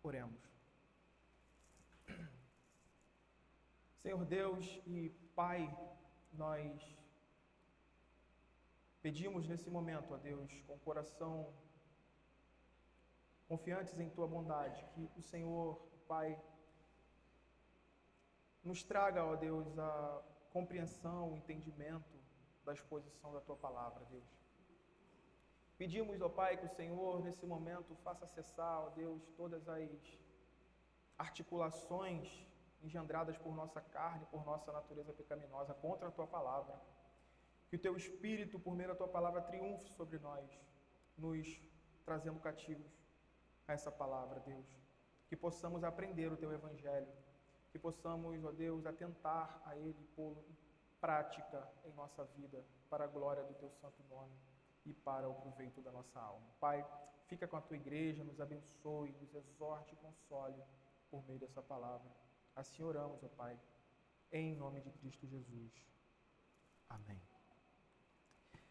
Oremos. Senhor Deus e Pai, nós pedimos nesse momento, ó Deus, com o coração confiantes em Tua bondade, que o Senhor, Pai, nos traga, ó Deus, a compreensão, o entendimento da exposição da Tua palavra, Deus. Pedimos, ó Pai, que o Senhor, nesse momento, faça cessar, ó Deus, todas as articulações engendradas por nossa carne, por nossa natureza pecaminosa, contra a Tua palavra. Que o Teu Espírito, por meio da Tua palavra, triunfe sobre nós, nos trazendo cativos a essa palavra, Deus. Que possamos aprender o Teu Evangelho, que possamos, ó Deus, atentar a Ele e pô-lo em prática em nossa vida, para a glória do Teu santo nome e para o proveito da nossa alma. Pai, fica com a Tua igreja, nos abençoe, nos exorte e console por meio dessa palavra. Assim oramos, ó Pai, em nome de Cristo Jesus. Amém.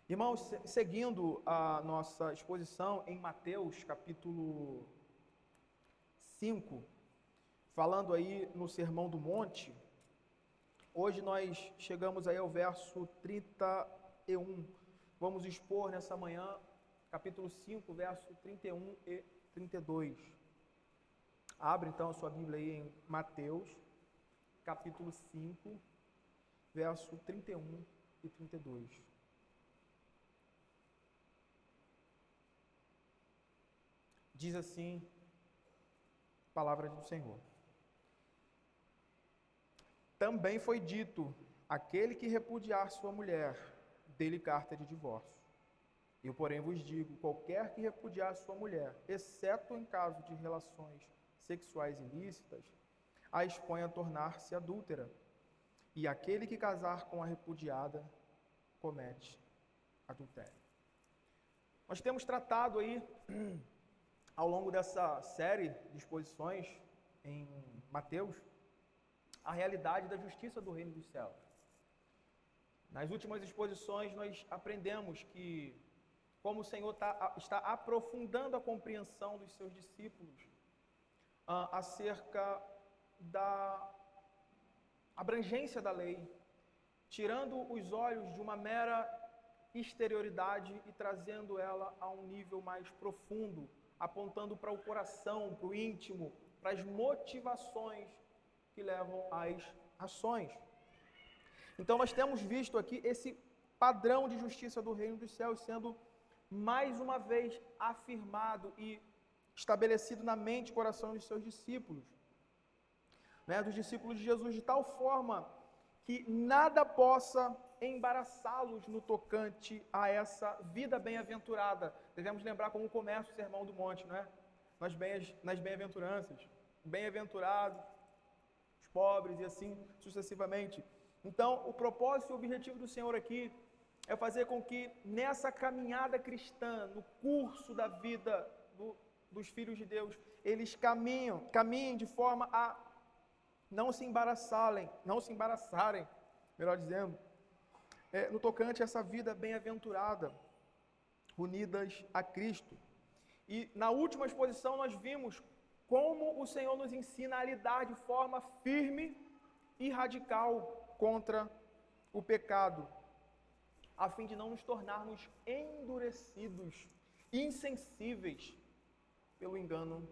Irmãos, seguindo a nossa exposição em Mateus, capítulo 5, falando aí no Sermão do Monte, hoje nós chegamos aí ao verso 31. Vamos expor nessa manhã, capítulo 5, verso 31 e 32. Abre então a sua Bíblia aí em Mateus, capítulo 5, verso 31 e 32. Diz assim a palavra do Senhor. Também foi dito: aquele que repudiar sua mulher, dê-lhe carta de divórcio. Eu, porém, vos digo: qualquer que repudiar sua mulher, exceto em caso de relações sexuais ilícitas, a expõe a tornar-se adúltera. E aquele que casar com a repudiada, comete adultério. Nós temos tratado aí, ao longo dessa série de exposições em Mateus, a realidade da justiça do reino dos céus. Nas últimas exposições nós aprendemos que, como o Senhor está aprofundando a compreensão dos seus discípulos acerca da abrangência da lei, tirando os olhos de uma mera exterioridade e trazendo ela a um nível mais profundo, apontando para o coração, para o íntimo, para as motivações que levam às ações. Então nós temos visto aqui esse padrão de justiça do reino dos céus sendo mais uma vez afirmado e estabelecido na mente e coração dos seus discípulos, dos discípulos de Jesus, de tal forma que nada possa embaraçá-los no tocante a essa vida bem-aventurada. Devemos lembrar como começa o Sermão do Monte, não é? Nas bem-aventuranças, bem-aventurados, os pobres e assim sucessivamente. Então, o propósito e o objetivo do Senhor aqui é fazer com que nessa caminhada cristã, no curso da vida dos filhos de Deus, eles caminhem de forma a não se embaraçarem, melhor dizendo, no tocante a essa vida bem-aventurada, unidas a Cristo. E na última exposição nós vimos como o Senhor nos ensina a lidar de forma firme e radical contra o pecado, a fim de não nos tornarmos endurecidos, insensíveis pelo engano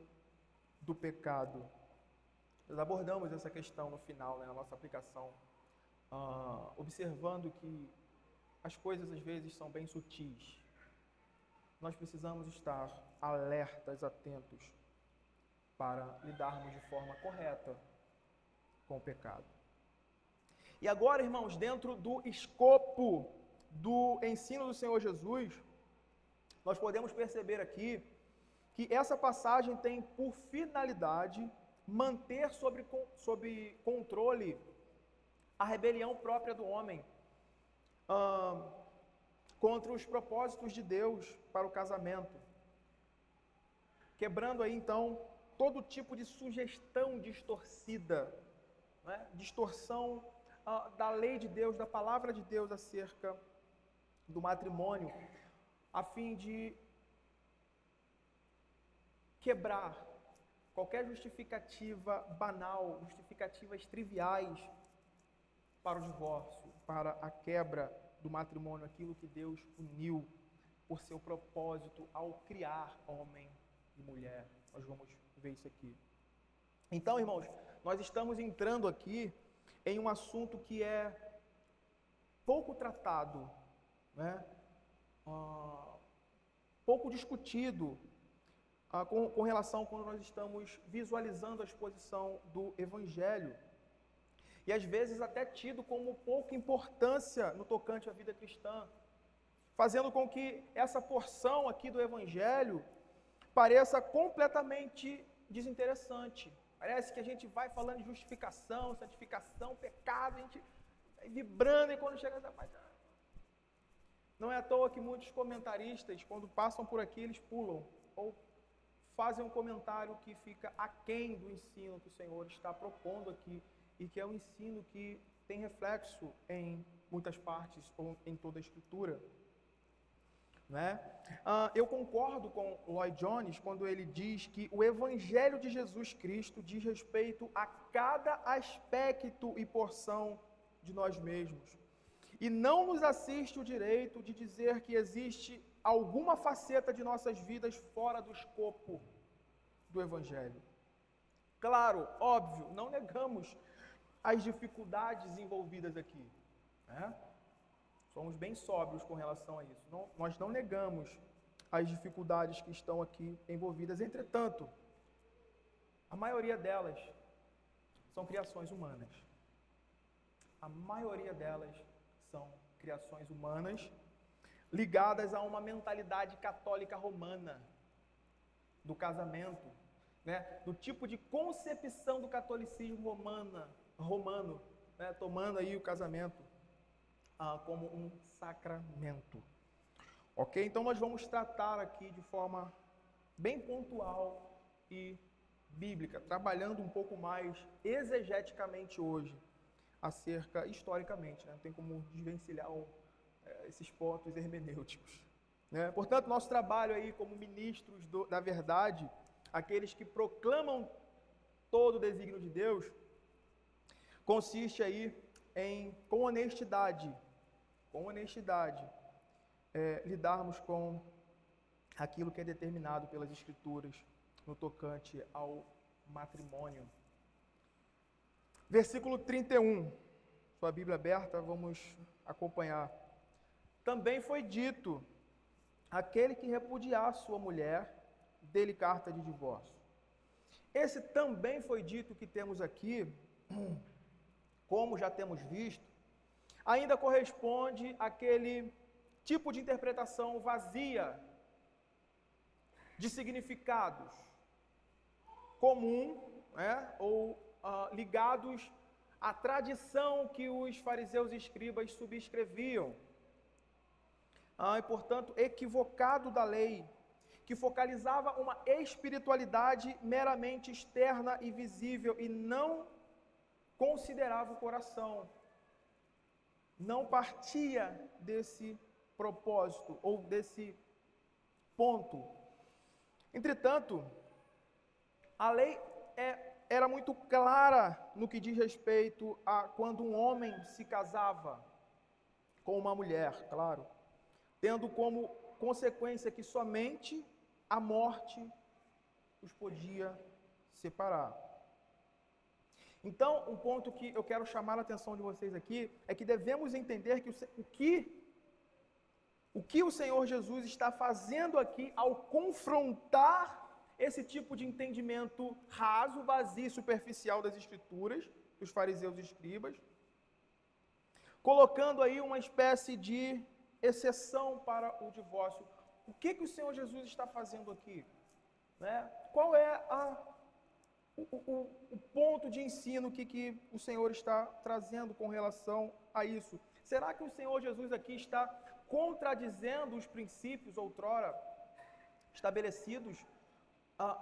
do pecado. Nós abordamos essa questão no final, na nossa aplicação, observando que as coisas às vezes são bem sutis. Nós precisamos estar alertas, atentos, para lidarmos de forma correta com o pecado. E agora, irmãos, dentro do escopo do ensino do Senhor Jesus, nós podemos perceber aqui que essa passagem tem por finalidade manter sob controle a rebelião própria do homem contra os propósitos de Deus para o casamento, quebrando aí então todo tipo de sugestão distorcida, distorção da lei de Deus, da palavra de Deus acerca do matrimônio, a fim de quebrar qualquer justificativa banal, justificativas triviais para o divórcio, para a quebra do matrimônio, aquilo que Deus uniu por seu propósito ao criar homem e mulher. Nós vamos ver isso aqui. Então, irmãos, nós estamos entrando aqui em um assunto que é pouco tratado, né? Pouco discutido com relação quando nós estamos visualizando a exposição do Evangelho. E às vezes até tido como pouca importância no tocante à vida cristã, fazendo com que essa porção aqui do Evangelho pareça completamente desinteressante. Parece que a gente vai falando de justificação, santificação, pecado, a gente vai vibrando e quando chega essa parte... Não é à toa que muitos comentaristas, quando passam por aqui, eles pulam ou fazem um comentário que fica aquém do ensino que o Senhor está propondo aqui e que é um ensino que tem reflexo em muitas partes ou em toda a Escritura. Né? Eu concordo com Lloyd Jones quando ele diz que o Evangelho de Jesus Cristo diz respeito a cada aspecto e porção de nós mesmos. E não nos assiste o direito de dizer que existe alguma faceta de nossas vidas fora do escopo do Evangelho. Claro, óbvio, não negamos as dificuldades envolvidas aqui, né? Somos bem sóbrios com relação a isso. Nós não negamos as dificuldades que estão aqui envolvidas. Entretanto, a maioria delas são criações humanas. A maioria delas são criações humanas ligadas a uma mentalidade católica romana do casamento, né? Do tipo de concepção do catolicismo romano, né? Tomando aí o casamento como um sacramento. Ok? Então nós vamos tratar aqui de forma bem pontual e bíblica, trabalhando um pouco mais exegeticamente hoje, historicamente, né? Não tem como desvencilhar esses pontos hermenêuticos. Né? Portanto, nosso trabalho aí como ministros da verdade, aqueles que proclamam todo o desígnio de Deus, consiste aí em, com honestidade, lidarmos com aquilo que é determinado pelas Escrituras no tocante ao matrimônio. Versículo 31, sua Bíblia aberta, vamos acompanhar. Também foi dito, aquele que repudiar sua mulher, dê-lhe carta de divórcio. Esse também foi dito que temos aqui, como já temos visto, ainda corresponde àquele tipo de interpretação vazia de significados comum, né, ou ligados à tradição que os fariseus e escribas subscreviam, e portanto equivocado da lei, que focalizava uma espiritualidade meramente externa e visível e não considerava o coração. Não partia desse propósito ou desse ponto. Entretanto, a lei era muito clara no que diz respeito a quando um homem se casava com uma mulher, claro, tendo como consequência que somente a morte os podia separar. Então, um ponto que eu quero chamar a atenção de vocês aqui é que devemos entender que o que o Senhor Jesus está fazendo aqui ao confrontar esse tipo de entendimento raso, vazio e superficial das Escrituras, dos fariseus e escribas, colocando aí uma espécie de exceção para o divórcio. O que o Senhor Jesus está fazendo aqui? Né? Qual é o ponto de ensino que o Senhor está trazendo com relação a isso? Será que o Senhor Jesus aqui está contradizendo os princípios outrora estabelecidos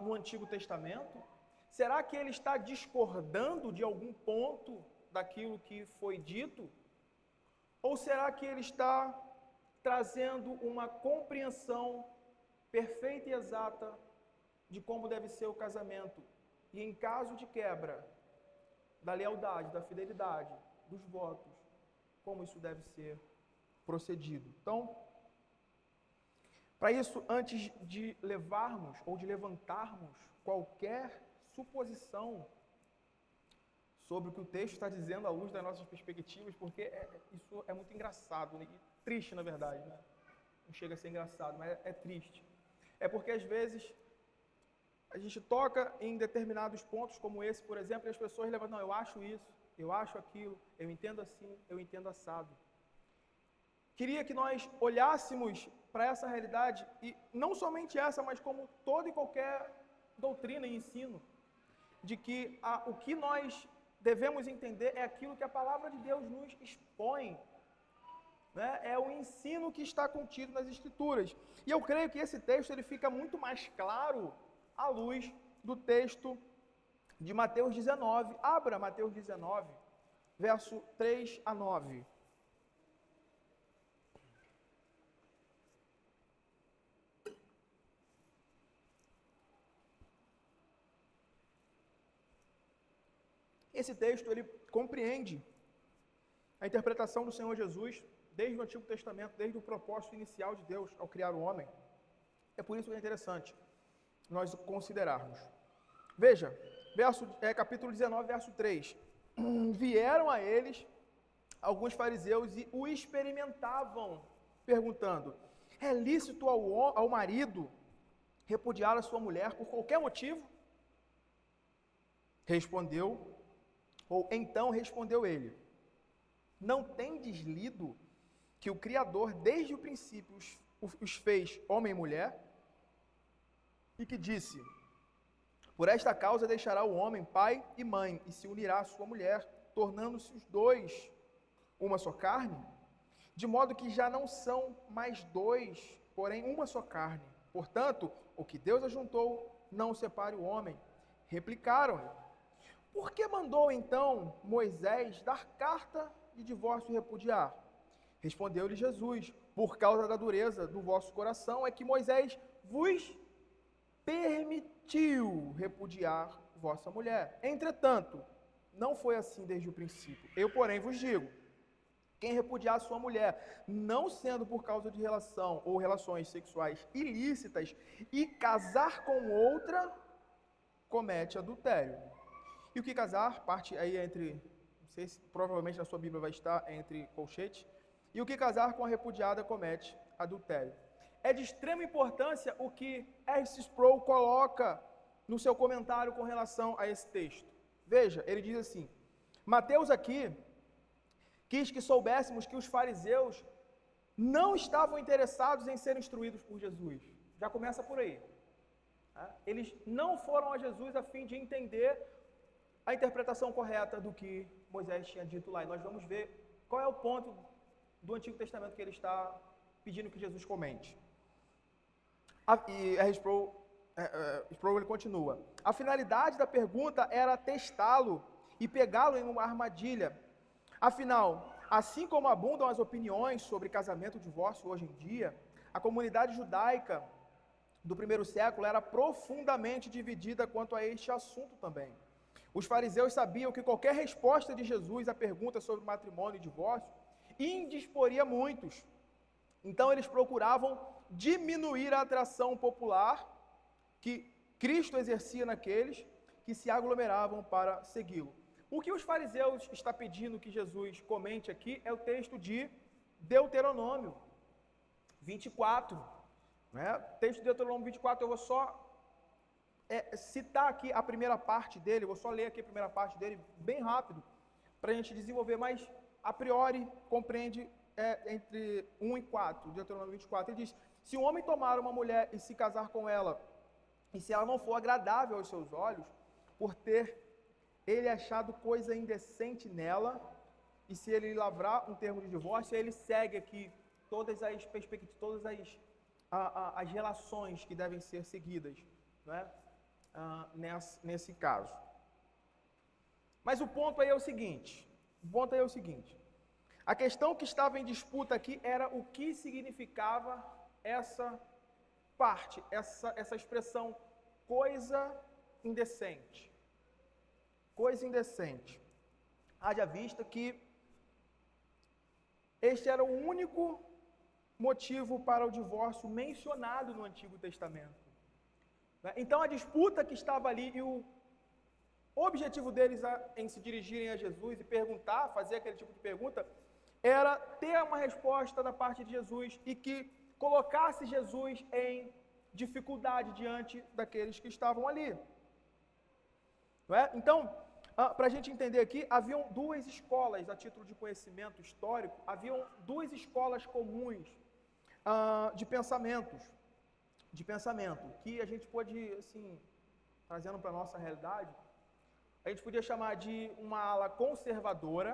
no Antigo Testamento? Será que ele está discordando de algum ponto daquilo que foi dito? Ou será que ele está trazendo uma compreensão perfeita e exata de como deve ser o casamento e em caso de quebra da lealdade, da fidelidade, dos votos, como isso deve ser procedido. Então, para isso, antes de levarmos ou de levantarmos qualquer suposição sobre o que o texto está dizendo à luz das nossas perspectivas, porque isso é muito engraçado, né? E triste, na verdade, né? Não chega a ser engraçado, mas é triste. É porque, às vezes, a gente toca em determinados pontos, como esse, por exemplo, e as pessoas levam, não, eu acho isso, eu acho aquilo, eu entendo assim, eu entendo assado. Queria que nós olhássemos para essa realidade, e não somente essa, mas como toda e qualquer doutrina e ensino, de que o que nós devemos entender é aquilo que a palavra de Deus nos expõe, né? É o ensino que está contido nas Escrituras. E eu creio que esse texto ele fica muito mais claro à luz do texto de Mateus 19. Abra Mateus 19, verso 3 a 9. Esse texto, ele compreende a interpretação do Senhor Jesus desde o Antigo Testamento, desde o propósito inicial de Deus ao criar o homem. É por isso que é interessante nós considerarmos. Veja, capítulo 19, verso 3. Vieram a eles alguns fariseus e o experimentavam, perguntando, é lícito ao marido repudiar a sua mulher por qualquer motivo? Então respondeu ele, não tendes lido que o Criador desde o princípio os fez homem e mulher? E que disse, por esta causa deixará o homem pai e mãe, e se unirá à sua mulher, tornando-se os dois uma só carne? De modo que já não são mais dois, porém uma só carne. Portanto, o que Deus ajuntou, não separe o homem. Replicaram-lhe, por que mandou então Moisés dar carta de divórcio e repudiar? Respondeu-lhe Jesus, por causa da dureza do vosso coração é que Moisés vos permitiu repudiar vossa mulher. Entretanto, não foi assim desde o princípio. Eu, porém, vos digo, quem repudiar sua mulher, não sendo por causa de relação ou relações sexuais ilícitas, e casar com outra, comete adultério. E o que casar, parte aí entre, não sei se provavelmente na sua Bíblia vai estar entre colchetes, e o que casar com a repudiada comete adultério. É de extrema importância o que R.C. Sproul coloca no seu comentário com relação a esse texto. Veja, ele diz assim, Mateus aqui quis que soubéssemos que os fariseus não estavam interessados em ser instruídos por Jesus. Já começa por aí. Eles não foram a Jesus a fim de entender a interpretação correta do que Moisés tinha dito lá. E nós vamos ver qual é o ponto do Antigo Testamento que ele está pedindo que Jesus comente. E Sproul ele continua. A finalidade da pergunta era testá-lo e pegá-lo em uma armadilha. Afinal, assim como abundam as opiniões sobre casamento e divórcio hoje em dia, a comunidade judaica do primeiro século era profundamente dividida quanto a este assunto também. Os fariseus sabiam que qualquer resposta de Jesus à pergunta sobre matrimônio e divórcio indisporia muitos. Então eles procuravam diminuir a atração popular que Cristo exercia naqueles que se aglomeravam para segui-lo. O que os fariseus estão pedindo que Jesus comente aqui é o texto de Deuteronômio 24. Né? Texto de Deuteronômio 24, eu vou só citar aqui a primeira parte dele, vou só ler aqui a primeira parte dele, bem rápido, para a gente desenvolver, mas a priori compreende entre 1 e 4, Deuteronômio 24. Ele diz, se um homem tomar uma mulher e se casar com ela, e se ela não for agradável aos seus olhos, por ter ele achado coisa indecente nela, e se ele lavrar um termo de divórcio, ele segue aqui todas as perspectivas, todas as relações que devem ser seguidas, né? Nesse caso. Mas o ponto aí é o seguinte, a questão que estava em disputa aqui era o que significava essa parte, essa expressão, coisa indecente. coisa indecente. Haja vista que este era o único motivo para o divórcio mencionado no Antigo Testamento. Então a disputa que estava ali e o objetivo deles em se dirigirem a Jesus e perguntar, fazer aquele tipo de pergunta, era ter uma resposta da parte de Jesus e que colocasse Jesus em dificuldade diante daqueles que estavam ali. Não é? Então, para a gente entender aqui, haviam duas escolas, a título de conhecimento histórico, haviam duas escolas comuns de pensamento, que a gente pode, assim, trazendo para a nossa realidade, a gente podia chamar de uma ala conservadora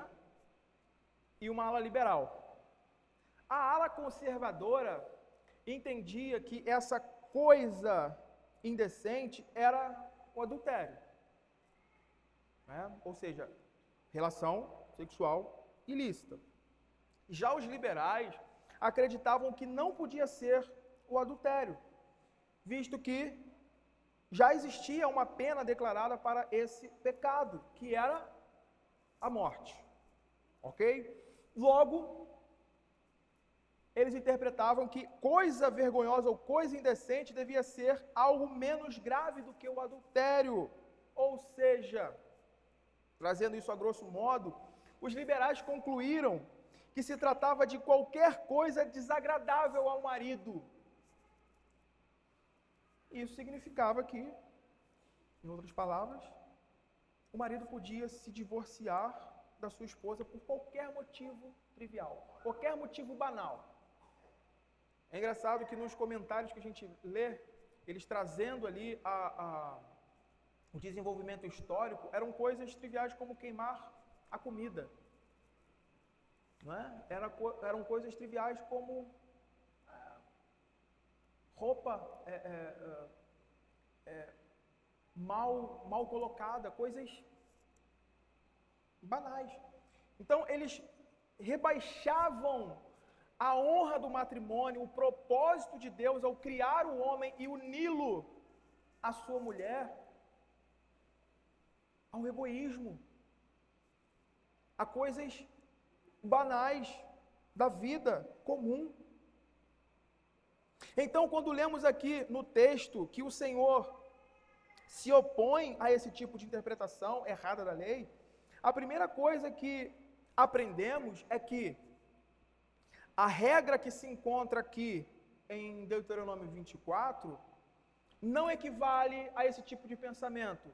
e uma ala liberal. A ala conservadora entendia que essa coisa indecente era o adultério, né? Ou seja, relação sexual ilícita. Já os liberais acreditavam que não podia ser o adultério, visto que já existia uma pena declarada para esse pecado, que era a morte. Ok? Logo, eles interpretavam que coisa vergonhosa ou coisa indecente devia ser algo menos grave do que o adultério. Ou seja, trazendo isso a grosso modo, os liberais concluíram que se tratava de qualquer coisa desagradável ao marido. Isso significava que, em outras palavras, o marido podia se divorciar da sua esposa por qualquer motivo trivial, qualquer motivo banal. É engraçado que nos comentários que a gente lê, eles trazendo ali o desenvolvimento histórico, eram coisas triviais como queimar a comida. Não é? Eram coisas triviais como roupa mal colocada, coisas banais. Então, eles rebaixavam a honra do matrimônio, o propósito de Deus ao criar o homem e uni-lo à sua mulher, ao egoísmo, a coisas banais da vida comum. Então, quando lemos aqui no texto que o Senhor se opõe a esse tipo de interpretação errada da lei, a primeira coisa que aprendemos é que a regra que se encontra aqui em Deuteronômio 24 não equivale a esse tipo de pensamento.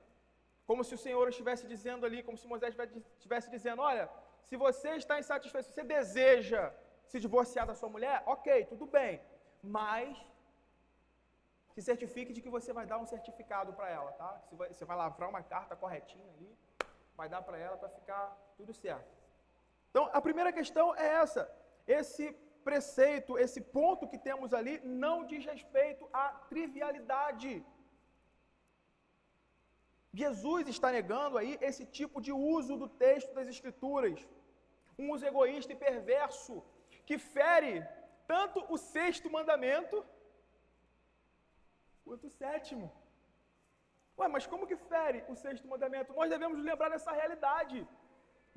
Como se o Senhor estivesse dizendo ali, como se Moisés estivesse dizendo, olha, se você está insatisfeito, se você deseja se divorciar da sua mulher, ok, tudo bem, mas se certifique de que você vai dar um certificado para ela, tá? Você vai lavrar uma carta corretinha ali, vai dar para ela para ficar tudo certo. Então, a primeira questão é essa. Esse preceito, esse ponto que temos ali, não diz respeito à trivialidade. Jesus está negando aí esse tipo de uso do texto das Escrituras. Um uso egoísta e perverso, que fere tanto o sexto mandamento, quanto o sétimo. Ué, mas como que fere o sexto mandamento? Nós devemos lembrar dessa realidade.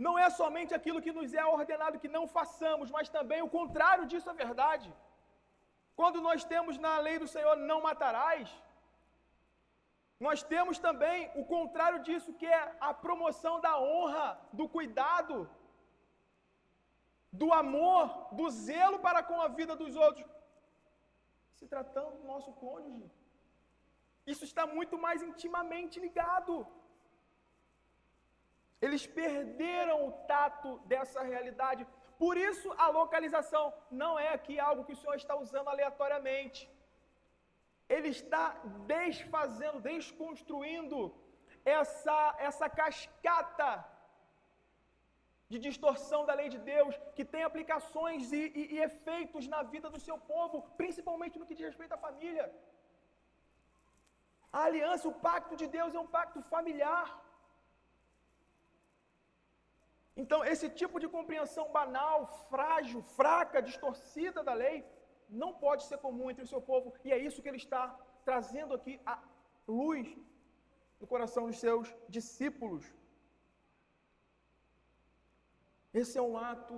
Não é somente aquilo que nos é ordenado que não façamos, mas também o contrário disso é verdade. Quando nós temos na lei do Senhor, não matarás, nós temos também o contrário disso, que é a promoção da honra, do cuidado, do amor, do zelo para com a vida dos outros. Se tratando do nosso cônjuge, isso está muito mais intimamente ligado. Eles perderam o tato dessa realidade. Por isso, a localização não é aqui algo que o Senhor está usando aleatoriamente. Ele está desfazendo, desconstruindo essa cascata de distorção da lei de Deus, que tem aplicações e efeitos na vida do seu povo, principalmente no que diz respeito à família. A aliança, o pacto de Deus é um pacto familiar. Então, esse tipo de compreensão banal, frágil, fraca, distorcida da lei, não pode ser comum entre o seu povo, e é isso que ele está trazendo aqui, a luz no coração dos seus discípulos. Esse é um ato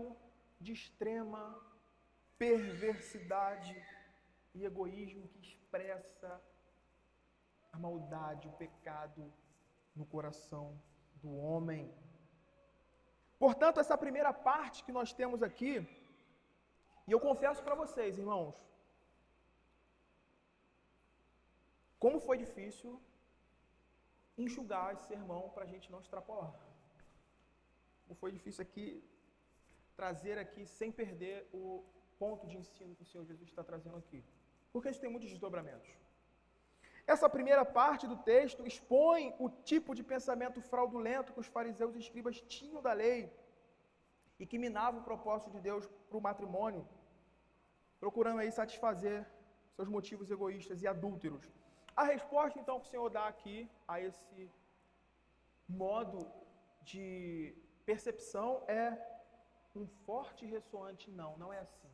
de extrema perversidade e egoísmo que expressa a maldade, o pecado no coração do homem. Portanto, essa primeira parte que nós temos aqui, e eu confesso para vocês, irmãos, como foi difícil enxugar esse sermão para a gente não extrapolar. Como foi difícil aqui trazer aqui sem perder o ponto de ensino que o Senhor Jesus está trazendo aqui. Porque isso tem muitos desdobramentos. Essa primeira parte do texto expõe o tipo de pensamento fraudulento que os fariseus e escribas tinham da lei e que minava o propósito de Deus para o matrimônio, procurando aí satisfazer seus motivos egoístas e adúlteros. A resposta, então, que o Senhor dá aqui a esse modo de percepção é um forte e ressoante não. Não é assim.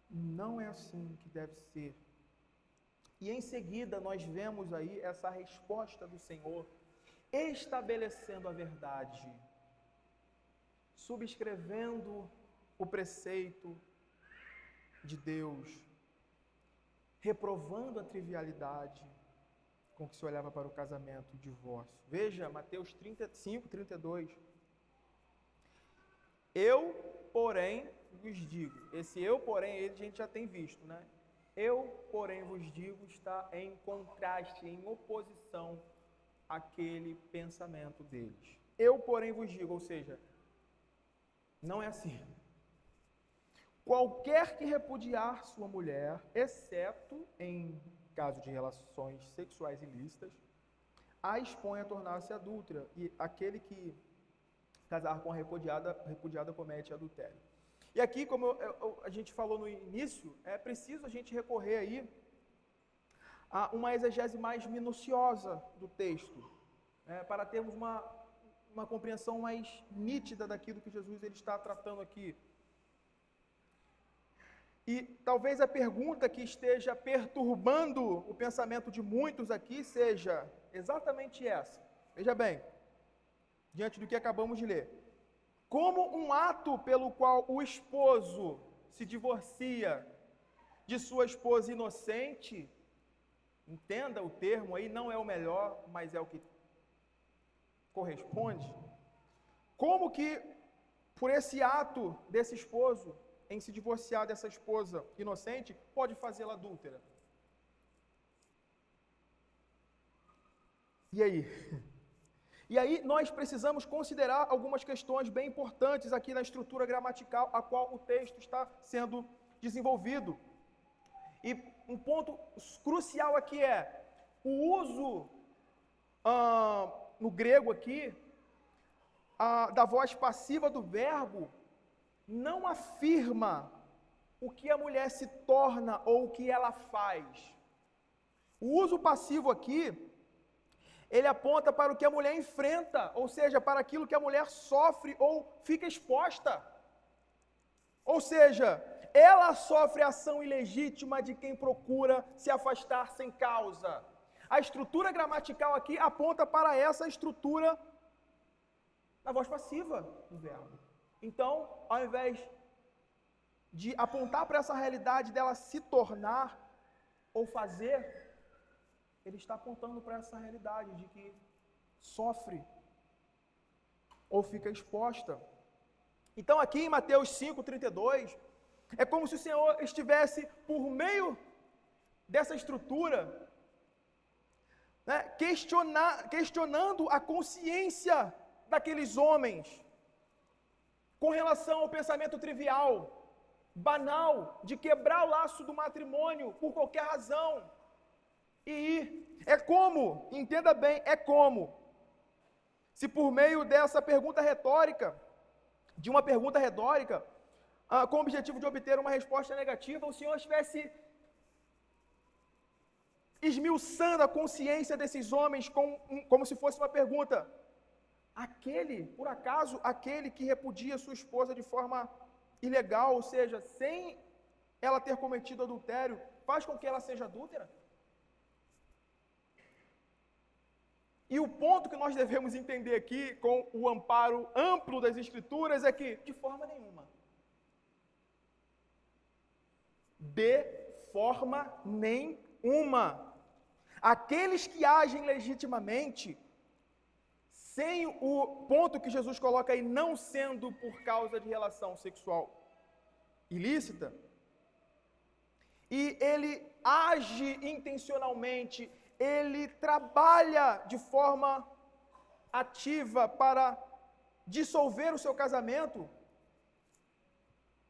Não é assim que deve ser. E em seguida nós vemos aí essa resposta do Senhor estabelecendo a verdade, subscrevendo o preceito de Deus, reprovando a trivialidade com que se olhava para o casamento e o divórcio. Veja, Mateus 35, 32. Eu, porém, vos digo. Esse eu, porém, a gente já tem visto, né? Eu, porém, vos digo, está em contraste, em oposição àquele pensamento deles. Eu, porém, vos digo, ou seja, não é assim. Qualquer que repudiar sua mulher, exceto em caso de relações sexuais ilícitas, a expõe a tornar-se adúltera, e aquele que casar com a repudiada comete adultério. E aqui, como a gente falou no início, é preciso a gente recorrer aí a uma exegese mais minuciosa do texto, para termos uma compreensão mais nítida daquilo que Jesus ele está tratando aqui. E talvez a pergunta que esteja perturbando o pensamento de muitos aqui seja exatamente essa. Veja bem, diante do que acabamos de ler. Como um ato pelo qual o esposo se divorcia de sua esposa inocente, entenda o termo aí, não é o melhor, mas é o que corresponde. Como que, por esse ato desse esposo em se divorciar dessa esposa inocente, pode fazê-la adúltera? E aí? E aí nós precisamos considerar algumas questões bem importantes aqui na estrutura gramatical a qual o texto está sendo desenvolvido. E um ponto crucial aqui é o uso no grego aqui da voz passiva do verbo não afirma o que a mulher se torna ou o que ela faz. O uso passivo aqui ele aponta para o que a mulher enfrenta, ou seja, para aquilo que a mulher sofre ou fica exposta. Ou seja, ela sofre a ação ilegítima de quem procura se afastar sem causa. A estrutura gramatical aqui aponta para essa estrutura da voz passiva do verbo. Então, ao invés de apontar para essa realidade dela se tornar ou fazer, ele está apontando para essa realidade de que sofre ou fica exposta. Então aqui em Mateus 5:32, é como se o Senhor estivesse por meio dessa estrutura, questionando a consciência daqueles homens com relação ao pensamento trivial, banal, de quebrar o laço do matrimônio por qualquer razão. E é como, entenda bem, é como se por meio dessa pergunta retórica, de uma pergunta retórica, com o objetivo de obter uma resposta negativa, o Senhor estivesse esmiuçando a consciência desses homens como se fosse uma pergunta. Por acaso, aquele que repudia sua esposa de forma ilegal, ou seja, sem ela ter cometido adultério, faz com que ela seja adúltera? E o ponto que nós devemos entender aqui, com o amparo amplo das Escrituras, é que, de forma nenhuma. De forma nenhuma. Aqueles que agem legitimamente, sem o ponto que Jesus coloca aí, não sendo por causa de relação sexual ilícita, e ele age intencionalmente, ele trabalha de forma ativa para dissolver o seu casamento,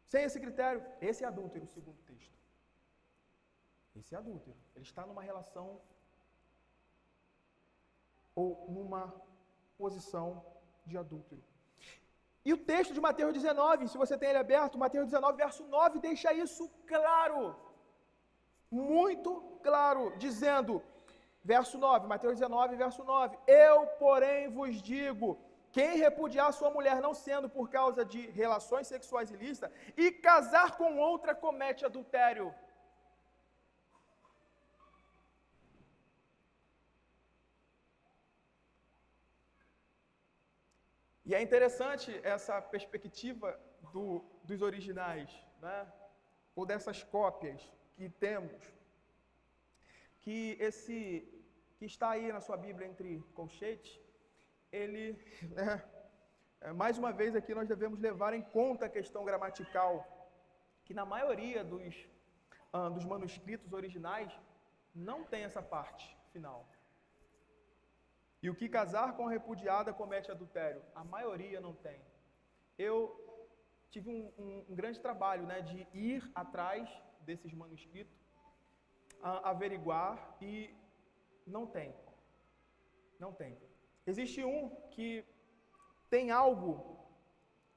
sem esse critério, esse é adúltero, segundo o texto. Esse é adúltero. Ele está numa relação ou numa posição de adúltero. E o texto de Mateus 19, se você tem ele aberto, Mateus 19, verso 9, deixa isso claro, muito claro, dizendo, verso 9, Mateus 19, verso 9, eu, porém, vos digo, quem repudiar sua mulher não sendo por causa de relações sexuais ilícitas e casar com outra comete adultério. E é interessante essa perspectiva dos originais, né? Ou dessas cópias que temos, que esse que está aí na sua Bíblia entre colchetes, ele, né, mais uma vez aqui nós devemos levar em conta a questão gramatical, que na maioria dos manuscritos originais não tem essa parte final. E o que casar com a repudiada comete adultério. A maioria não tem. Eu tive um grande trabalho, né, de ir atrás desses manuscritos, averiguar, e não tem. Não tem. Existe um que tem algo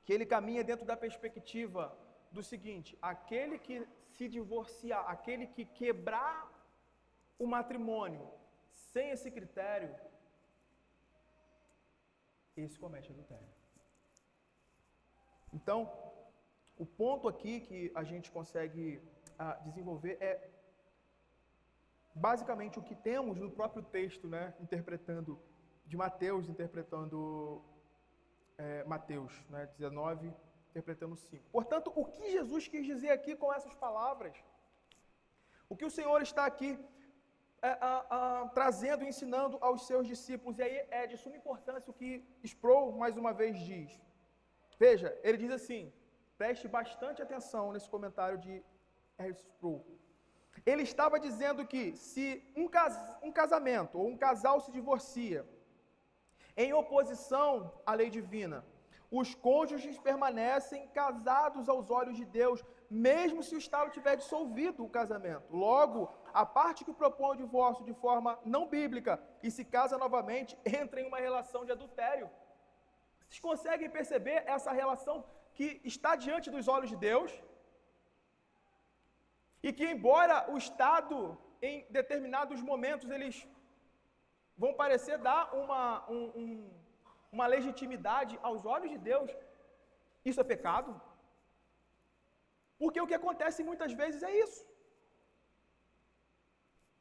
que ele caminha dentro da perspectiva do seguinte: aquele que se divorciar, aquele que quebrar o matrimônio sem esse critério, esse comete adultério. Então, o ponto aqui que a gente consegue desenvolver é basicamente o que temos no próprio texto, né, interpretando de Mateus, interpretando Mateus, né, 19, interpretando 5. Portanto, o que Jesus quis dizer aqui com essas palavras? O que o Senhor está aqui trazendo e ensinando aos seus discípulos, e aí é de suma importância o que Sproul mais uma vez diz. Veja, ele diz assim, preste bastante atenção nesse comentário de Sproul. Ele estava dizendo que se um casamento ou um casal se divorcia em oposição à lei divina, os cônjuges permanecem casados aos olhos de Deus, mesmo se o Estado tiver dissolvido o casamento. Logo, a parte que propõe o divórcio de forma não bíblica e se casa novamente, entra em uma relação de adultério. Vocês conseguem perceber essa relação que está diante dos olhos de Deus? E que, embora o Estado, em determinados momentos, eles vão parecer dar uma legitimidade aos olhos de Deus, isso é pecado? Porque o que acontece muitas vezes é isso.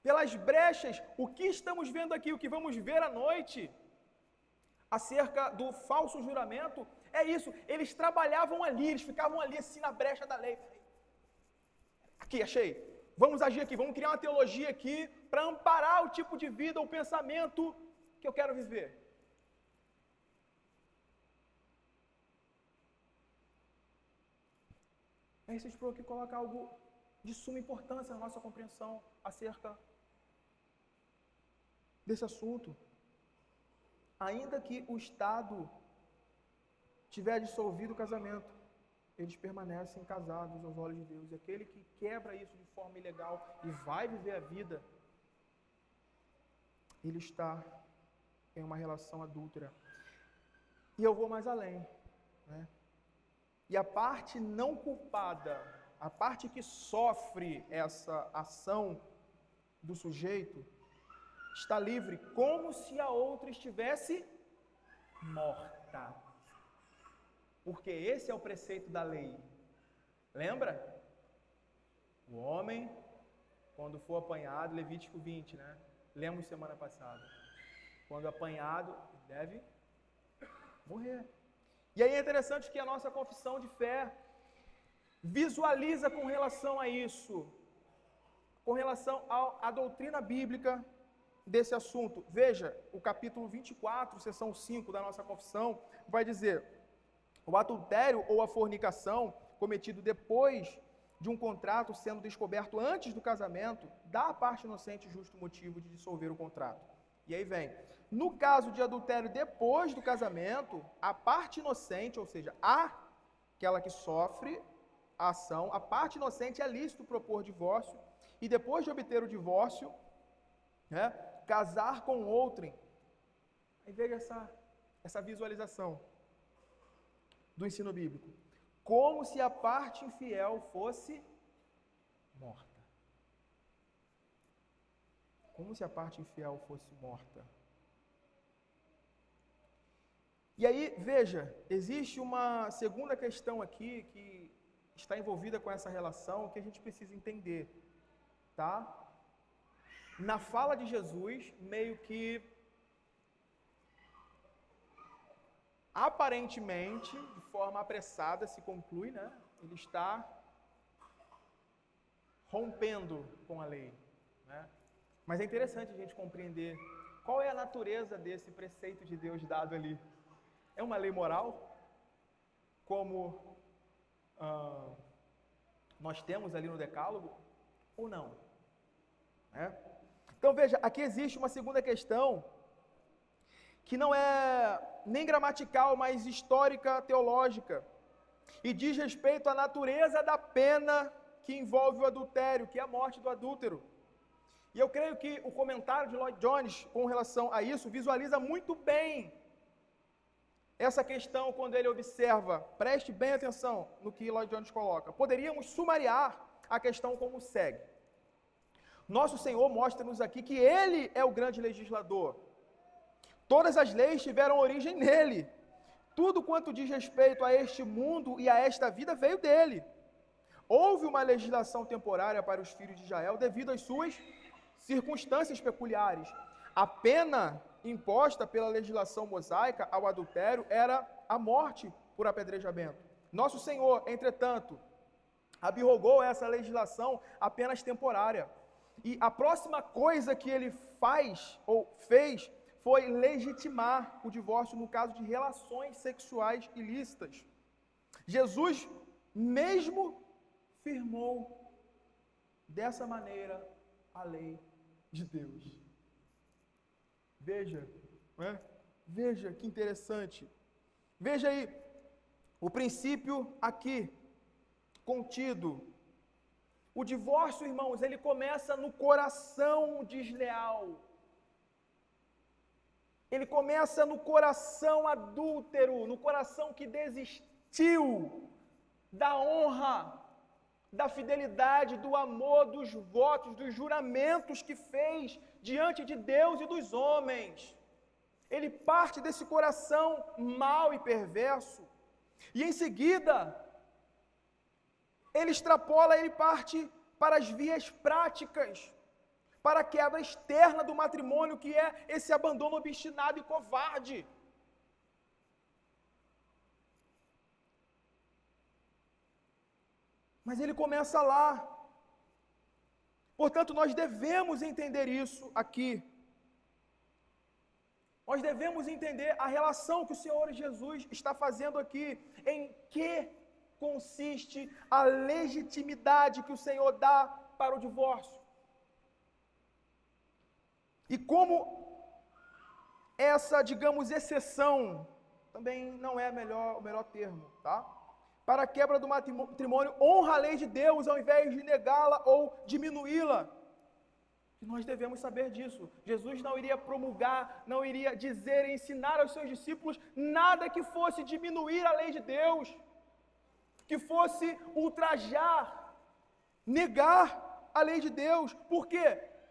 Pelas brechas, o que estamos vendo aqui, o que vamos ver à noite, acerca do falso juramento, é isso. Eles trabalhavam ali, eles ficavam ali assim na brecha da lei. Aqui, achei. Vamos agir aqui, vamos criar uma teologia aqui para amparar o tipo de vida, o pensamento que eu quero viver. Esse Sproul aqui coloca algo de suma importância na nossa compreensão acerca desse assunto. Ainda que o Estado tiver dissolvido o casamento, eles permanecem casados aos olhos de Deus. E aquele que quebra isso de forma ilegal e vai viver a vida, ele está em uma relação adúltera. E eu vou mais além, né? E a parte não culpada, a parte que sofre essa ação do sujeito, está livre, como se a outra estivesse morta. Porque esse é o preceito da lei. Lembra? O homem, quando for apanhado, Levítico 20, né? Lemos semana passada. Quando apanhado, deve morrer. E aí é interessante que a nossa confissão de fé visualiza com relação a isso, com relação à doutrina bíblica desse assunto. Veja, o capítulo 24, seção 5 da nossa confissão, vai dizer: o adultério ou a fornicação cometido depois de um contrato sendo descoberto antes do casamento, dá à parte inocente justo motivo de dissolver o contrato. E aí vem, no caso de adultério depois do casamento, a parte inocente, ou seja, aquela que sofre a ação, a parte inocente é lícito propor divórcio, e depois de obter o divórcio, né, casar com outrem. Aí veja essa visualização do ensino bíblico. Como se a parte infiel fosse morta. Como se a parte infiel fosse morta. E aí, veja, existe uma segunda questão aqui que está envolvida com essa relação que a gente precisa entender, tá? Na fala de Jesus, meio que aparentemente, de forma apressada, se conclui, né? Ele está rompendo com a lei, né? Mas é interessante a gente compreender qual é a natureza desse preceito de Deus dado ali. É uma lei moral, como nós temos ali no Decálogo, ou não? Né? Então veja, aqui existe uma segunda questão, que não é nem gramatical, mas histórica, teológica, e diz respeito à natureza da pena que envolve o adultério, que é a morte do adúltero. E eu creio que o comentário de Lloyd Jones com relação a isso visualiza muito bem essa questão quando ele observa, preste bem atenção no que Lloyd Jones coloca. Poderíamos sumariar a questão como segue. Nosso Senhor mostra-nos aqui que Ele é o grande legislador. Todas as leis tiveram origem nele. Tudo quanto diz respeito a este mundo e a esta vida veio dele. Houve uma legislação temporária para os filhos de Israel devido às suas circunstâncias peculiares. A pena imposta pela legislação mosaica ao adultério era a morte por apedrejamento. Nosso Senhor, entretanto, abrogou essa legislação apenas temporária. E a próxima coisa que ele faz ou fez foi legitimar o divórcio no caso de relações sexuais ilícitas. Jesus mesmo firmou dessa maneira a lei de Deus. Veja, né? Veja que interessante. Veja aí o princípio aqui contido. O divórcio, irmãos, ele começa no coração desleal. Ele começa no coração adúltero, no coração que desistiu da honra, da fidelidade, do amor, dos votos, dos juramentos que fez diante de Deus e dos homens. Ele parte desse coração mau e perverso. E em seguida, ele extrapola, ele parte para as vias práticas, para a quebra externa do matrimônio, que é esse abandono obstinado e covarde. Mas ele começa lá. Portanto, nós devemos entender isso aqui. Nós devemos entender a relação que o Senhor Jesus está fazendo aqui. Em que consiste a legitimidade que o Senhor dá para o divórcio? E como essa, digamos, exceção, também não é o melhor termo, tá? Para a quebra do matrimônio, honra a lei de Deus ao invés de negá-la ou diminuí-la. E nós devemos saber disso. Jesus não iria promulgar, não iria dizer e ensinar aos seus discípulos nada que fosse diminuir a lei de Deus, que fosse ultrajar, negar a lei de Deus. Por quê?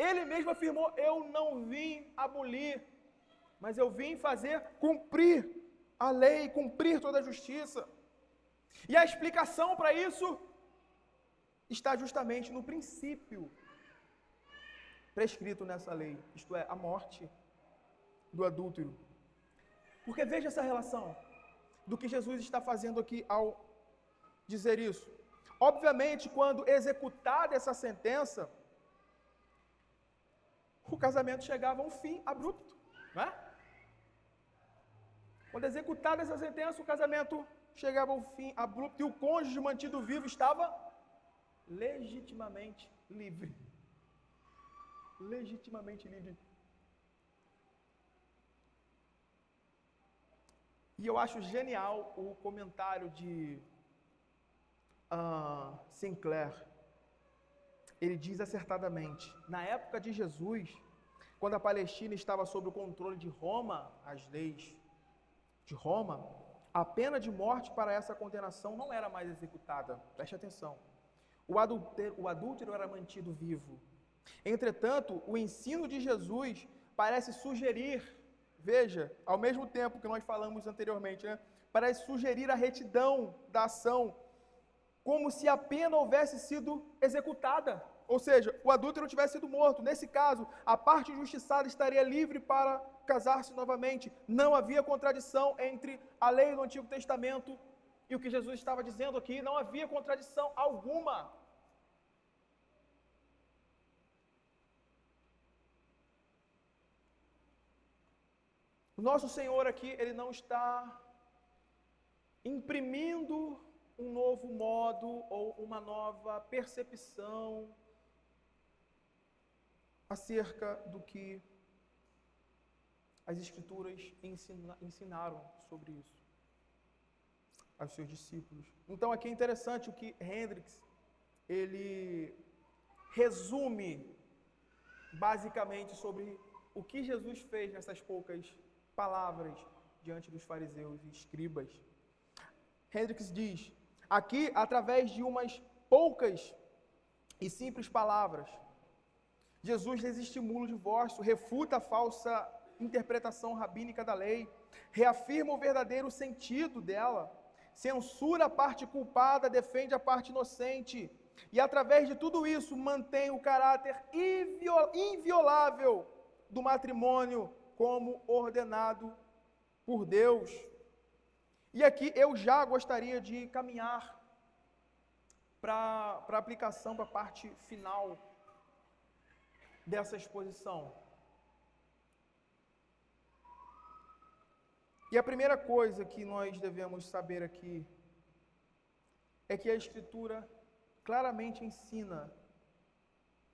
Ele mesmo afirmou: eu não vim abolir, mas eu vim fazer cumprir a lei, cumprir toda a justiça. E a explicação para isso está justamente no princípio prescrito nessa lei, isto é, a morte. do adúltero. Porque veja essa relação do que Jesus está fazendo aqui ao dizer isso. Obviamente, quando executada essa sentença, o casamento chegava a um fim abrupto, não é? Quando executada essa sentença, o casamento chegava a um fim abrupto e o cônjuge mantido vivo estava legitimamente livre. Legitimamente livre. E eu acho genial o comentário de Sinclair. Ele diz acertadamente: na época de Jesus, quando a Palestina estava sob o controle de Roma, as leis de Roma, a pena de morte para essa condenação não era mais executada. Preste atenção. O adúltero era mantido vivo. Entretanto, o ensino de Jesus parece sugerir, veja, ao mesmo tempo que nós falamos anteriormente, né, parece sugerir a retidão da ação, como se a pena houvesse sido executada. Ou seja, o adúltero tivesse sido morto. Nesse caso, a parte injustiçada estaria livre para casar-se novamente. Não havia contradição entre a lei do Antigo Testamento e o que Jesus estava dizendo aqui. Não havia contradição alguma. O nosso Senhor aqui, Ele não está imprimindo um novo modo ou uma nova percepção acerca do que as Escrituras ensinaram sobre isso aos seus discípulos. Então aqui é interessante o que Hendricks, ele resume basicamente sobre o que Jesus fez nessas poucas palavras diante dos fariseus e escribas. Hendricks diz, aqui, através de umas poucas e simples palavras, Jesus desestimula o divórcio, refuta a falsa interpretação rabínica da lei, reafirma o verdadeiro sentido dela, censura a parte culpada, defende a parte inocente, e através de tudo isso mantém o caráter inviolável do matrimônio como ordenado por Deus. E aqui eu já gostaria de caminhar para a aplicação, para a parte final dessa exposição. E a primeira coisa que nós devemos saber aqui é que a Escritura claramente ensina,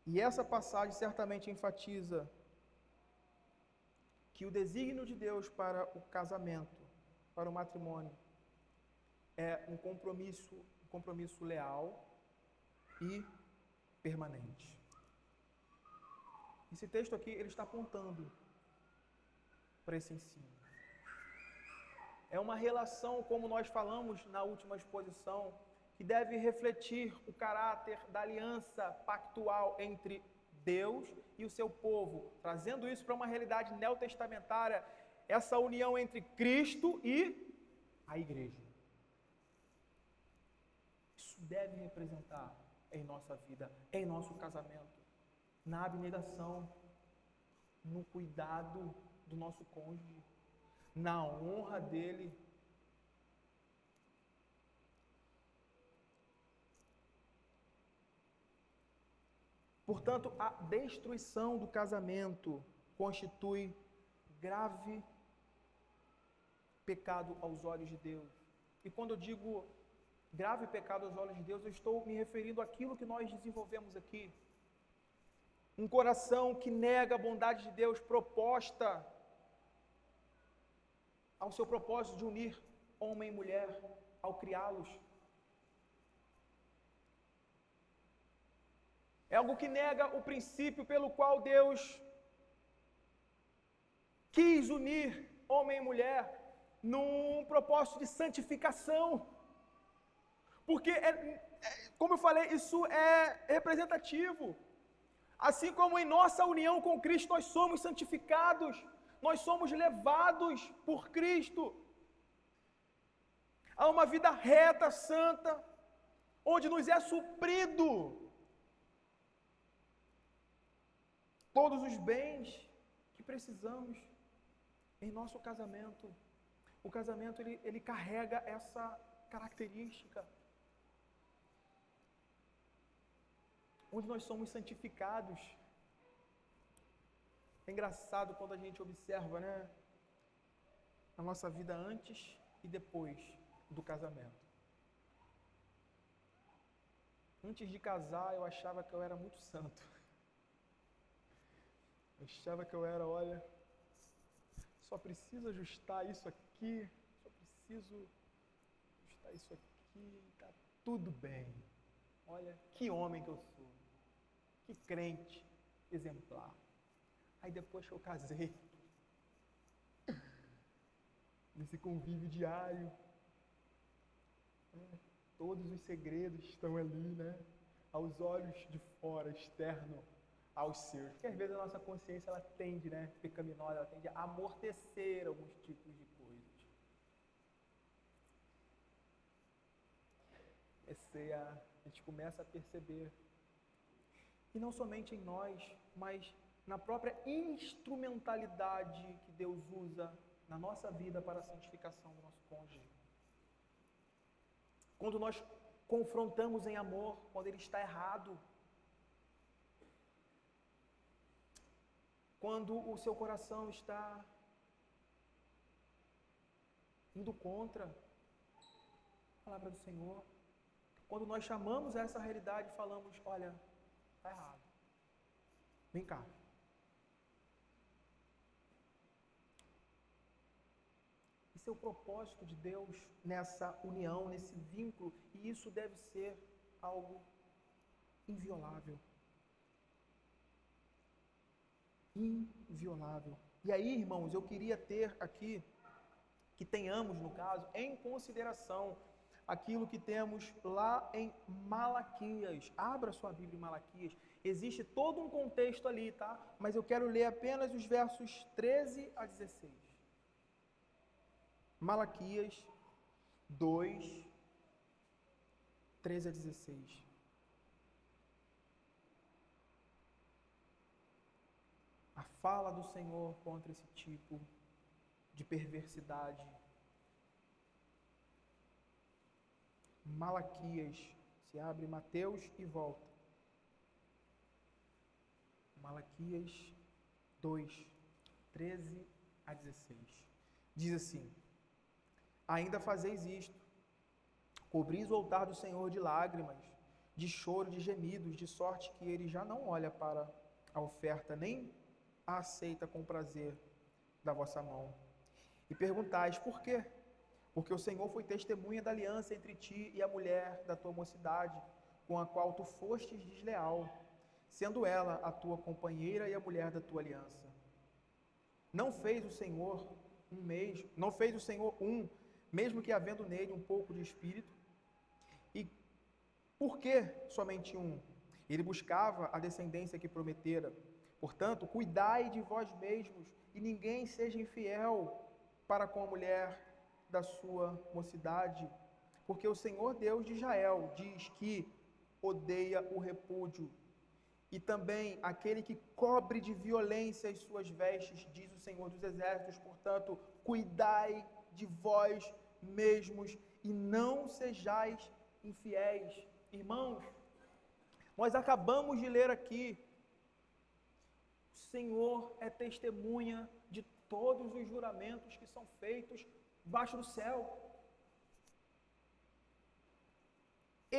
e essa passagem certamente enfatiza, que o desígnio de Deus para o casamento, para o matrimônio, é um compromisso leal e permanente. Esse texto aqui, ele está apontando para esse ensino. É uma relação, como nós falamos na última exposição, que deve refletir o caráter da aliança pactual entre Deus e o seu povo, trazendo isso para uma realidade neotestamentária, essa união entre Cristo e a igreja. Isso deve representar em nossa vida, em nosso casamento, na abnegação, no cuidado do nosso cônjuge, na honra dele. Portanto, a destruição do casamento constitui grave pecado aos olhos de Deus. E quando eu digo grave pecado aos olhos de Deus, eu estou me referindo àquilo que nós desenvolvemos aqui. Um coração que nega a bondade de Deus proposta ao seu propósito de unir homem e mulher ao criá-los. É algo que nega o princípio pelo qual Deus quis unir homem e mulher num propósito de santificação. Porque, como eu falei, isso é representativo. Assim como em nossa união com Cristo nós somos santificados, nós somos levados por Cristo a uma vida reta, santa, onde nos é suprido todos os bens que precisamos em nosso casamento. O casamento, ele carrega essa característica. Onde nós somos santificados. É engraçado quando a gente observa, né, a nossa vida antes e depois do casamento. Antes de casar, eu achava que eu era muito santo. Eu achava que eu era, olha, só preciso ajustar isso aqui, só preciso ajustar isso aqui, tá tudo bem. Olha, que homem que eu sou. Que crente exemplar. Aí depois que eu casei, nesse convívio diário, todos os segredos estão ali, né? Aos olhos de fora, externo aos seus. Porque às vezes a nossa consciência, ela tende, né, pecaminosa, ela tende a amortecer alguns tipos de coisas. A gente começa a perceber, e não somente em nós, mas na própria instrumentalidade que Deus usa na nossa vida para a santificação do nosso cônjuge. Quando nós confrontamos em amor, quando ele está errado, quando o seu coração está indo contra a palavra do Senhor, quando nós chamamos essa realidade e falamos, olha, está errado, vem cá. Esse é o propósito de Deus nessa união, nesse vínculo, e isso deve ser algo inviolável. Inviolável. E aí, irmãos, eu queria ter aqui, que tenhamos, no caso, em consideração aquilo que temos lá em Malaquias. Abra sua Bíblia em Malaquias. Existe todo um contexto ali, tá? Mas eu quero ler apenas os versos 13 a 16. Malaquias 2, 13 a 16. A fala do Senhor contra esse tipo de perversidade. Malaquias, se abre Mateus e volta. Malaquias 2, 13 a 16. Diz assim: ainda fazeis isto, cobris o altar do Senhor de lágrimas, de choro, de gemidos, de sorte que ele já não olha para a oferta, nem a aceita com prazer da vossa mão. E perguntais, por quê? Porque o Senhor foi testemunha da aliança entre ti e a mulher da tua mocidade, com a qual tu fostes desleal, sendo ela a tua companheira e a mulher da tua aliança. Não fez o Senhor mesmo que havendo nele um pouco de espírito. E por que somente um? Ele buscava a descendência que prometera. Portanto, cuidai de vós mesmos, e ninguém seja infiel para com a mulher da sua mocidade, porque o Senhor Deus de Israel diz que odeia o repúdio, e também aquele que cobre de violência as suas vestes, diz o Senhor dos Exércitos. Portanto, cuidai de vós mesmos e não sejais infiéis. Irmãos, nós acabamos de ler aqui, o Senhor é testemunha de todos os juramentos que são feitos debaixo do céu.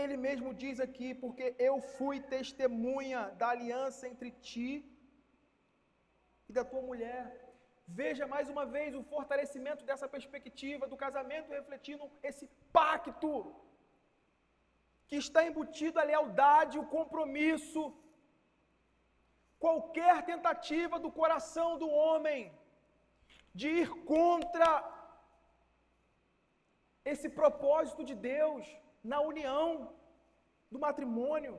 Ele mesmo diz aqui, porque eu fui testemunha da aliança entre ti e da tua mulher. Veja mais uma vez o fortalecimento dessa perspectiva do casamento, refletindo esse pacto que está embutido a lealdade, o compromisso. Qualquer tentativa do coração do homem de ir contra esse propósito de Deus na união do matrimônio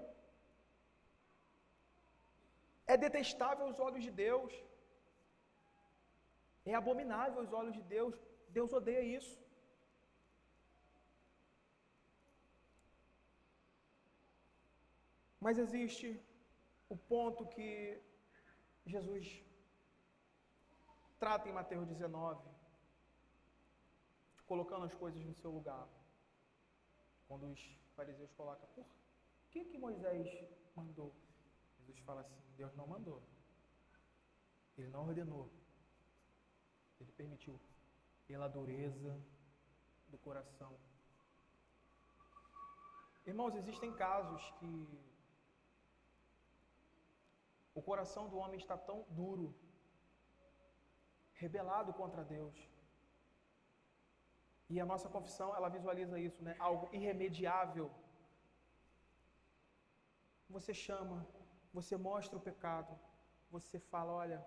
é detestável aos olhos de Deus, é abominável aos olhos de Deus. Deus odeia isso. Mas existe o ponto que Jesus trata em Mateus 19, colocando as coisas no seu lugar. Quando os fariseus colocam, por que Moisés mandou? Jesus fala assim, Deus não mandou. Ele não ordenou. Ele permitiu. Pela dureza do coração. Irmãos, existem casos que o coração do homem está tão duro, rebelado contra Deus. E a nossa confissão, ela visualiza isso, né? Algo irremediável. Você chama, você mostra o pecado, você fala, olha,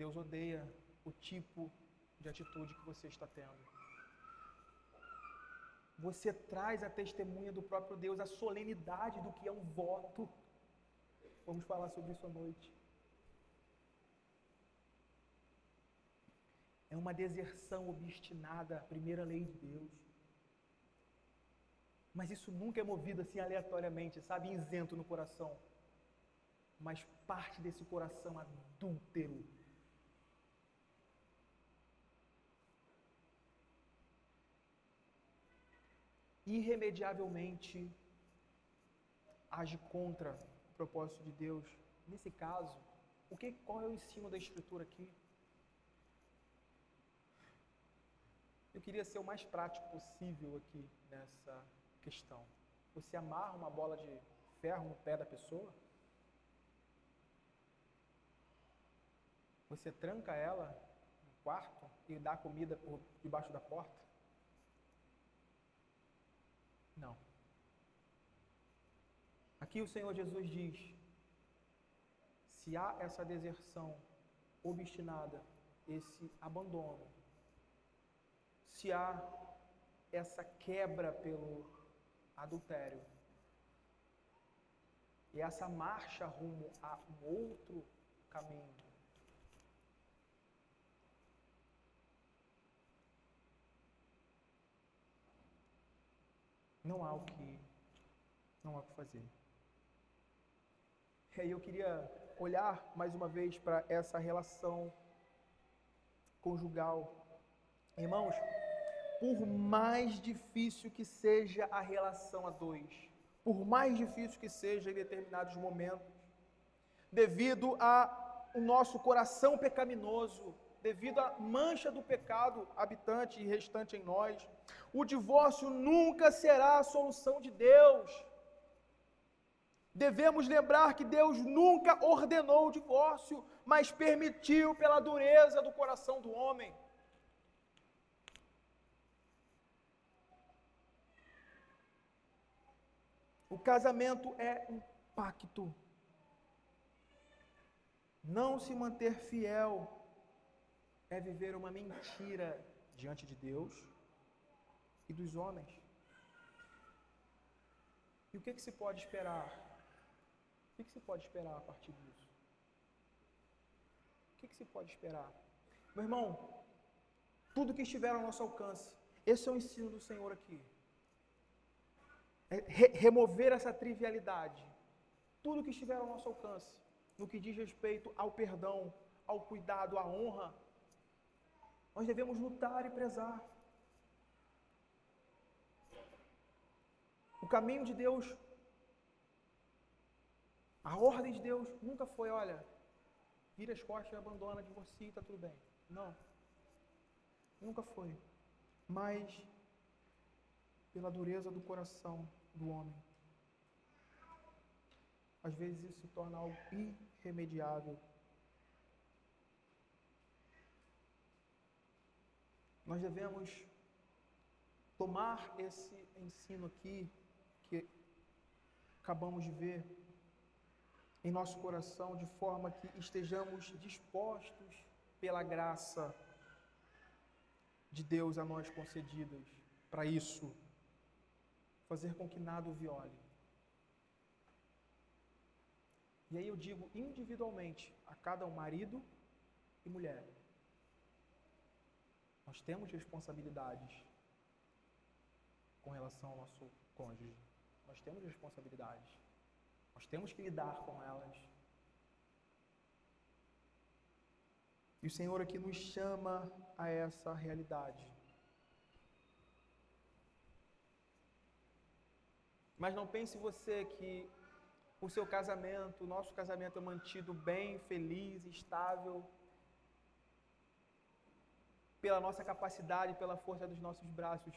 Deus odeia o tipo de atitude que você está tendo. Você traz a testemunha do próprio Deus, a solenidade do que é um voto. Vamos falar sobre isso à noite. É uma deserção obstinada, a primeira lei de Deus. Mas isso nunca é movido assim aleatoriamente, sabe, isento no coração. Mas parte desse coração adúltero. Irremediavelmente age contra o propósito de Deus. Nesse caso, qual é o ensino da Escritura aqui? Eu queria ser o mais prático possível aqui nessa questão. Você amarra uma bola de ferro no pé da pessoa? Você tranca ela no quarto e dá comida por debaixo da porta? Não. Aqui o Senhor Jesus diz, se há essa deserção obstinada, esse abandono, se há essa quebra pelo adultério, e essa marcha rumo a um outro caminho, não há o que fazer. E aí eu queria olhar mais uma vez para essa relação conjugal. Irmãos, por mais difícil que seja a relação a dois, por mais difícil que seja em determinados momentos, devido ao nosso coração pecaminoso, devido à mancha do pecado habitante e restante em nós, o divórcio nunca será a solução de Deus. Devemos lembrar que Deus nunca ordenou o divórcio, mas permitiu pela dureza do coração do homem. O casamento é um pacto. Não se manter fiel é viver uma mentira diante de Deus e dos homens. E o que se pode esperar? O que se pode esperar a partir disso? O que se pode esperar? Meu irmão, tudo que estiver ao nosso alcance, esse é o ensino do Senhor aqui. É remover essa trivialidade. Tudo que estiver ao nosso alcance, no que diz respeito ao perdão, ao cuidado, à honra, nós devemos lutar e prezar. O caminho de Deus, a ordem de Deus nunca foi, olha, vira as costas e abandona, divorcia e está tudo bem. Não. Nunca foi. Mas pela dureza do coração do homem, às vezes isso se torna algo irremediável. Nós devemos tomar esse ensino aqui, que acabamos de ver, em nosso coração, de forma que estejamos dispostos pela graça de Deus a nós concedidas, para isso, fazer com que nada o viole. E aí eu digo individualmente a cada um marido e mulher. Nós temos responsabilidades com relação ao nosso cônjuge. Nós temos responsabilidades. Nós temos que lidar com elas. E o Senhor aqui nos chama a essa realidade. Mas não pense você que o seu casamento, o nosso casamento é mantido bem, feliz, estável, pela nossa capacidade, pela força dos nossos braços.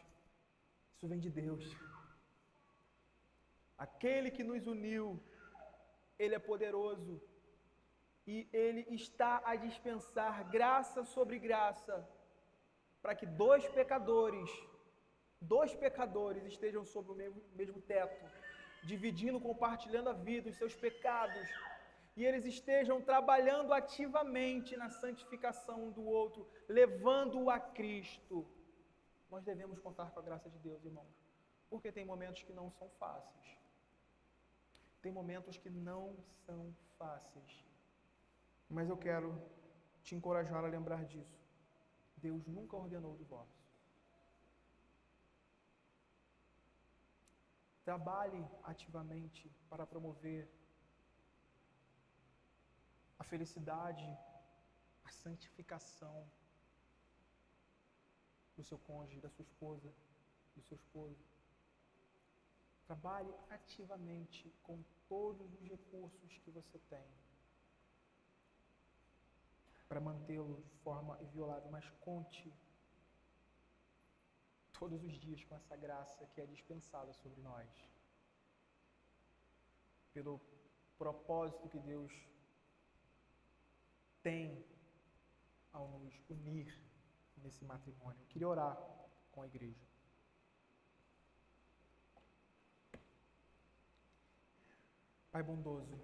Isso vem de Deus. Aquele que nos uniu, Ele é poderoso e Ele está a dispensar graça sobre graça para que dois pecadores estejam sob o mesmo teto, dividindo, compartilhando a vida, os seus pecados, e eles estejam trabalhando ativamente na santificação um do outro, levando-o a Cristo. Nós devemos contar com a graça de Deus, irmãos, porque tem momentos que não são fáceis. Tem momentos que não são fáceis. Mas eu quero te encorajar a lembrar disso. Deus nunca ordenou o divórcio. Trabalhe ativamente para promover a felicidade, a santificação do seu cônjuge, da sua esposa, do seu esposo. Trabalhe ativamente com todos os recursos que você tem para mantê-lo de forma inviolável, mas conte todos os dias com essa graça que é dispensada sobre nós, pelo propósito que Deus tem ao nos unir nesse matrimônio. Eu queria orar com a igreja. Pai bondoso,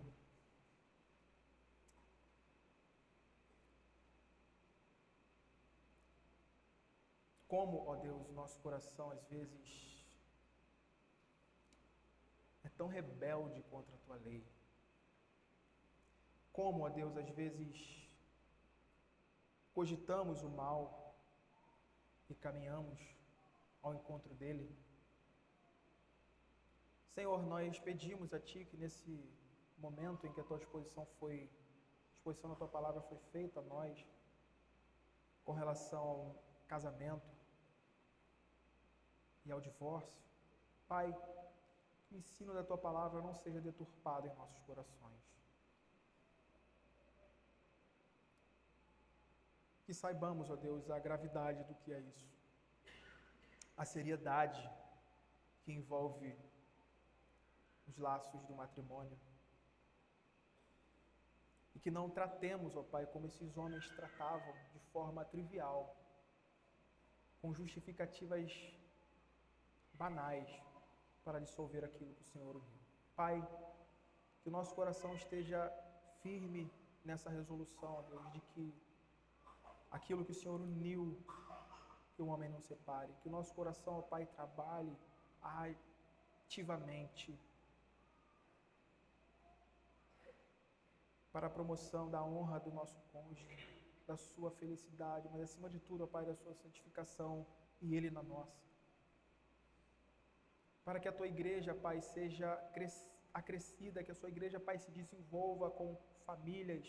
como, ó Deus, o nosso coração às vezes é tão rebelde contra a Tua lei. Como, ó Deus, às vezes cogitamos o mal e caminhamos ao encontro dele. Senhor, nós pedimos a Ti que nesse momento em que a Tua exposição da Tua palavra foi feita a nós, com relação ao casamento e ao divórcio, Pai, que o ensino da Tua palavra não seja deturpado em nossos corações. Que saibamos, ó Deus, a gravidade do que é isso, a seriedade que envolve os laços do matrimônio, e que não tratemos, ó Pai, como esses homens tratavam, de forma trivial, com justificativas banais para dissolver aquilo que o Senhor uniu. Pai, que o nosso coração esteja firme nessa resolução, ó Deus, de que aquilo que o Senhor uniu, que o homem não separe. Que o nosso coração, ó Pai, trabalhe ativamente para a promoção da honra do nosso cônjuge, da sua felicidade, mas acima de tudo, ó Pai, da sua santificação e Ele na nossa. Para que a Tua igreja, Pai, seja acrescida, que a Sua igreja, Pai, se desenvolva com famílias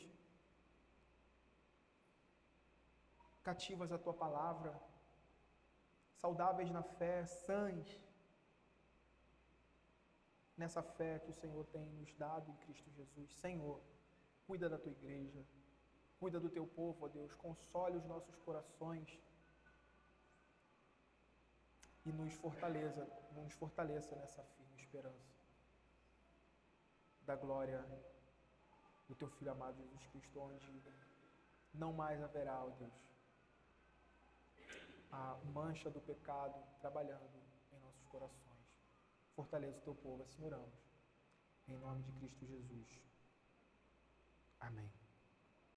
cativas à Tua palavra, saudáveis na fé, sãs nessa fé que o Senhor tem nos dado em Cristo Jesus. Senhor, cuida da Tua igreja, cuida do Teu povo, ó Deus, console os nossos corações e nos fortaleça nessa firme esperança da glória do Teu Filho amado Jesus Cristo, onde não mais haverá, ó Deus, a mancha do pecado trabalhando em nossos corações. Fortaleça o Teu povo, assim oramos. Em nome de Cristo Jesus. Amém.